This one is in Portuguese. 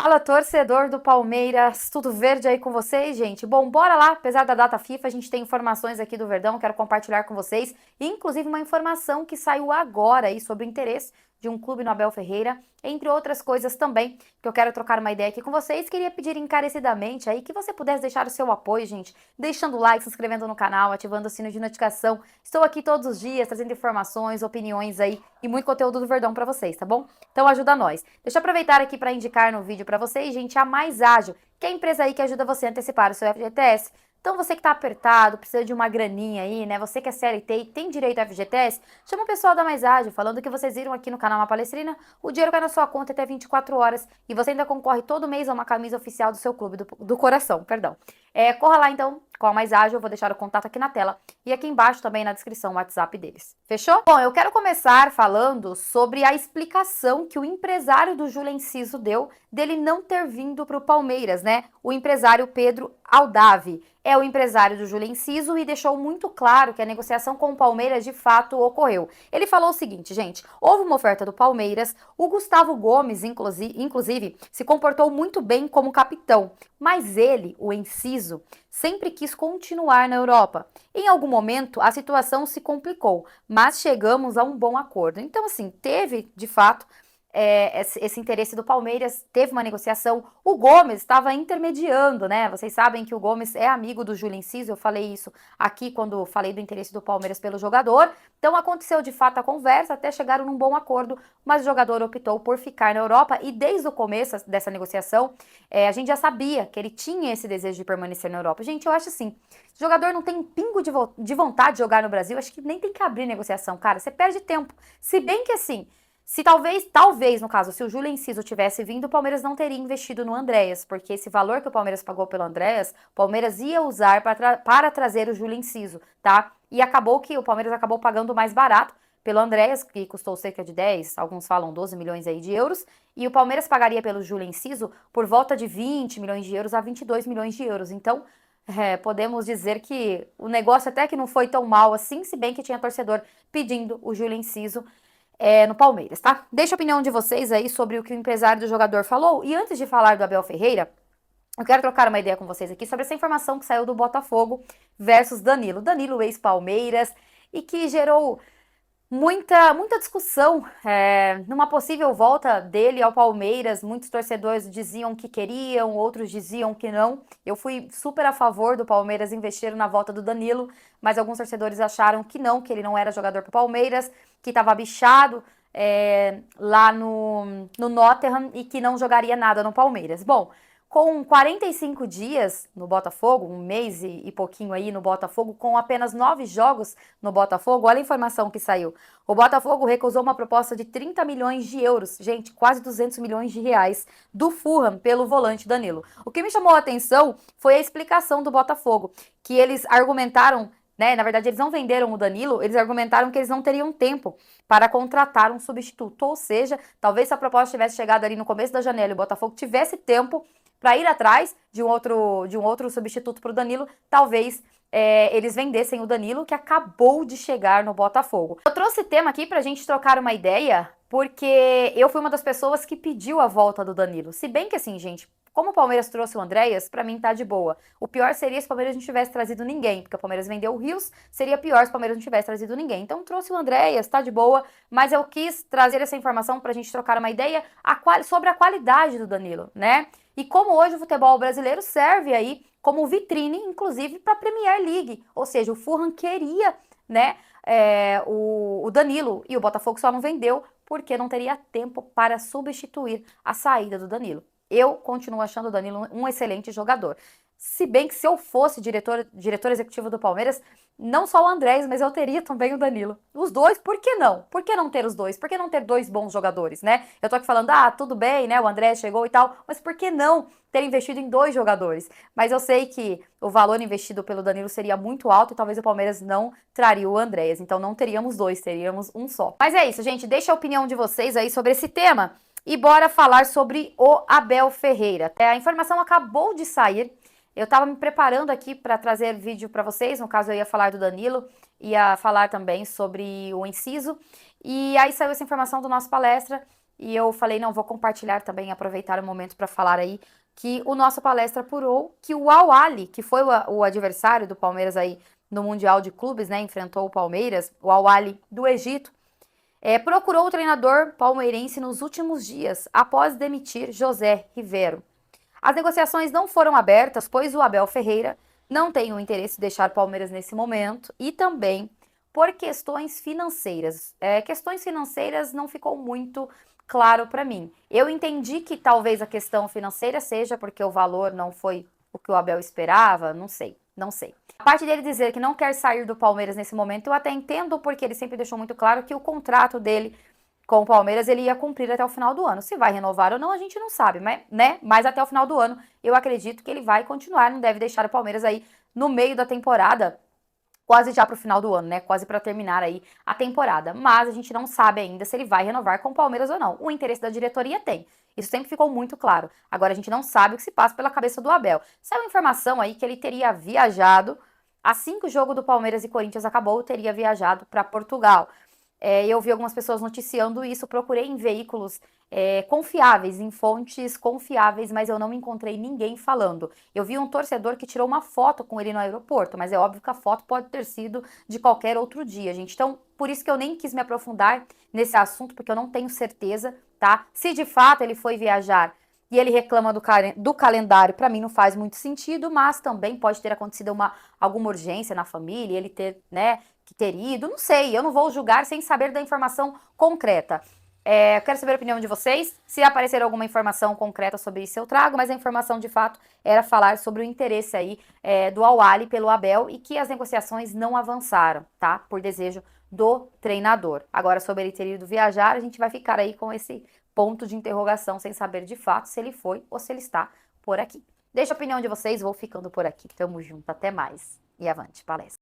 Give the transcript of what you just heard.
Fala, torcedor do Palmeiras, tudo verde aí com vocês, gente? Bom, bora lá, apesar da data FIFA, a gente tem informações aqui do Verdão, quero compartilhar com vocês, inclusive uma informação que saiu agora aí sobre o interesse de um clube no Abel Ferreira, entre outras coisas também, que eu quero trocar uma ideia aqui com vocês. Queria pedir encarecidamente aí que você pudesse deixar o seu apoio, gente, deixando o like, se inscrevendo no canal, ativando o sino de notificação. Estou aqui todos os dias trazendo informações, opiniões aí e muito conteúdo do Verdão pra vocês, tá bom? Então ajuda nós. Deixa eu aproveitar aqui para indicar no vídeo para vocês, gente, a Mais Ágil, que é a empresa aí que ajuda você a antecipar o seu FGTS. Então você que está apertado, precisa de uma graninha aí, né? Você que é CLT e tem direito ao FGTS, chama o pessoal da Mais Ágil, falando que vocês viram aqui no canal Uma Palestrina, o dinheiro cai na sua conta até 24 horas e você ainda concorre todo mês a uma camisa oficial do seu clube, do coração, perdão. Corra lá então com a Mais Ágil, eu vou deixar o contato aqui na tela e aqui embaixo também na descrição o WhatsApp deles. Fechou? Bom, eu quero começar falando sobre a explicação que o empresário do Júlio Enciso deu dele não ter vindo para o Palmeiras, né? O empresário Pedro Aldavi é o empresário do Júlio Enciso e deixou muito claro que a negociação com o Palmeiras de fato ocorreu. Ele falou o seguinte, gente, houve uma oferta do Palmeiras, o Gustavo Gomes, inclusive, se comportou muito bem como capitão, mas ele, o Enciso, sempre quis continuar na Europa. Em algum momento, a situação se complicou, mas chegamos a um bom acordo. Então, assim, teve, de fato, esse interesse do Palmeiras, teve uma negociação. O Gomes estava intermediando, né? Vocês sabem que o Gomes é amigo do Júlio Enciso, eu falei isso aqui quando falei do interesse do Palmeiras pelo jogador. Então aconteceu de fato a conversa, até chegaram num bom acordo, mas o jogador optou por ficar na Europa e desde o começo dessa negociação, a gente já sabia que ele tinha esse desejo de permanecer na Europa. Gente, eu acho assim, se o jogador não tem um pingo de vontade de jogar no Brasil, acho que nem tem que abrir negociação, cara, você perde tempo. Se bem que assim, se talvez, no caso, se o Júlio Enciso tivesse vindo, o Palmeiras não teria investido no Andréas, porque esse valor que o Palmeiras pagou pelo Andréas, o Palmeiras ia usar para trazer o Júlio Enciso, tá? E acabou que o Palmeiras acabou pagando mais barato pelo Andréas, que custou cerca de 10, alguns falam 12 milhões aí de euros, e o Palmeiras pagaria pelo Júlio Enciso por volta de 20 milhões de euros a 22 milhões de euros. Então, podemos dizer que o negócio até que não foi tão mal assim, se bem que tinha torcedor pedindo o Júlio Enciso no Palmeiras, tá? Deixa a opinião de vocês aí sobre o que o empresário do jogador falou. E antes de falar do Abel Ferreira, eu quero trocar uma ideia com vocês aqui sobre essa informação que saiu do Botafogo versus Danilo. Danilo, ex-Palmeiras, e que gerou muita discussão numa possível volta dele ao Palmeiras. Muitos torcedores diziam que queriam, outros diziam que não. Eu fui super a favor do Palmeiras investir na volta do Danilo, mas alguns torcedores acharam que não, que ele não era jogador para o Palmeiras, que estava bichado lá no Nottingham e que não jogaria nada no Palmeiras. Bom, com 45 dias no Botafogo, um mês e pouquinho aí no Botafogo, com apenas 9 jogos no Botafogo, olha a informação que saiu. O Botafogo recusou uma proposta de 30 milhões de euros, gente, quase 200 milhões de reais, do Fulham pelo volante Danilo. O que me chamou a atenção foi a explicação do Botafogo, que eles argumentaram, né, na verdade eles não venderam o Danilo, eles argumentaram que eles não teriam tempo para contratar um substituto, ou seja, talvez se a proposta tivesse chegado ali no começo da janela e o Botafogo tivesse tempo para ir atrás de um outro substituto para o Danilo, talvez eles vendessem o Danilo, que acabou de chegar no Botafogo. Eu trouxe tema aqui para a gente trocar uma ideia, porque eu fui uma das pessoas que pediu a volta do Danilo. Se bem que assim, gente, como o Palmeiras trouxe o Andréas, pra mim tá de boa. O pior seria se o Palmeiras não tivesse trazido ninguém, porque o Palmeiras vendeu o Rios, seria pior se o Palmeiras não tivesse trazido ninguém. Então trouxe o Andréas, tá de boa, mas eu quis trazer essa informação pra gente trocar uma ideia sobre a qualidade do Danilo, né? E como hoje o futebol brasileiro serve aí como vitrine, inclusive, para a Premier League. Ou seja, o Fulham queria, né, o Danilo e o Botafogo só não vendeu porque não teria tempo para substituir a saída do Danilo. Eu continuo achando o Danilo um excelente jogador. Se bem que se eu fosse diretor executivo do Palmeiras, não só o Andrés, mas eu teria também o Danilo. Os dois, por que não? Por que não ter os dois? Por que não ter dois bons jogadores, né? Eu tô aqui falando, tudo bem, né? O Andrés chegou e tal, mas por que não ter investido em dois jogadores? Mas eu sei que o valor investido pelo Danilo seria muito alto e talvez o Palmeiras não traria o Andrés. Então não teríamos dois, teríamos um só. Mas é isso, gente. Deixa a opinião de vocês aí sobre esse tema e bora falar sobre o Abel Ferreira. A informação acabou de sair. Eu estava me preparando aqui para trazer vídeo para vocês, no caso eu ia falar do Danilo, ia falar também sobre o Enciso, e aí saiu essa informação do nosso palestra e eu falei, não, vou compartilhar também, aproveitar o momento para falar aí que o nosso palestra apurou que o Al Ahly, que foi o adversário do Palmeiras aí no Mundial de Clubes, né, enfrentou o Palmeiras, o Al Ahly do Egito, procurou o treinador palmeirense nos últimos dias, após demitir José Riveiro. As negociações não foram abertas, pois o Abel Ferreira não tem o interesse de deixar o Palmeiras nesse momento e também por questões financeiras. Questões financeiras não ficou muito claro para mim. Eu entendi que talvez a questão financeira seja porque o valor não foi o que o Abel esperava, não sei, não sei. A parte dele dizer que não quer sair do Palmeiras nesse momento, eu até entendo porque ele sempre deixou muito claro que o contrato dele com o Palmeiras ele ia cumprir até o final do ano. Se vai renovar ou não, a gente não sabe, mas, né? Mas até o final do ano, eu acredito que ele vai continuar, não deve deixar o Palmeiras aí no meio da temporada, quase já para o final do ano, né? Quase para terminar aí a temporada. Mas a gente não sabe ainda se ele vai renovar com o Palmeiras ou não. O interesse da diretoria tem. Isso sempre ficou muito claro. Agora a gente não sabe o que se passa pela cabeça do Abel. Saiu informação aí que ele teria viajado, assim que o jogo do Palmeiras e Corinthians acabou, teria viajado para Portugal. Eu vi algumas pessoas noticiando isso, procurei em veículos confiáveis, em fontes confiáveis, mas eu não encontrei ninguém falando. Eu vi um torcedor que tirou uma foto com ele no aeroporto, mas é óbvio que a foto pode ter sido de qualquer outro dia, gente. Então, por isso que eu nem quis me aprofundar nesse assunto, porque eu não tenho certeza, tá? Se de fato ele foi viajar e ele reclama do calendário, para mim não faz muito sentido, mas também pode ter acontecido alguma urgência na família, ele ter, né, que ter ido, não sei, eu não vou julgar sem saber da informação concreta. Eu quero saber a opinião de vocês. Se aparecer alguma informação concreta sobre isso, eu trago, mas a informação de fato era falar sobre o interesse aí do Al Ahly pelo Abel e que as negociações não avançaram, tá? Por desejo do treinador. Agora, sobre ele ter ido viajar, a gente vai ficar aí com esse ponto de interrogação, sem saber de fato se ele foi ou se ele está por aqui. Deixa a opinião de vocês, vou ficando por aqui. Tamo junto, até mais. E avante, palestra.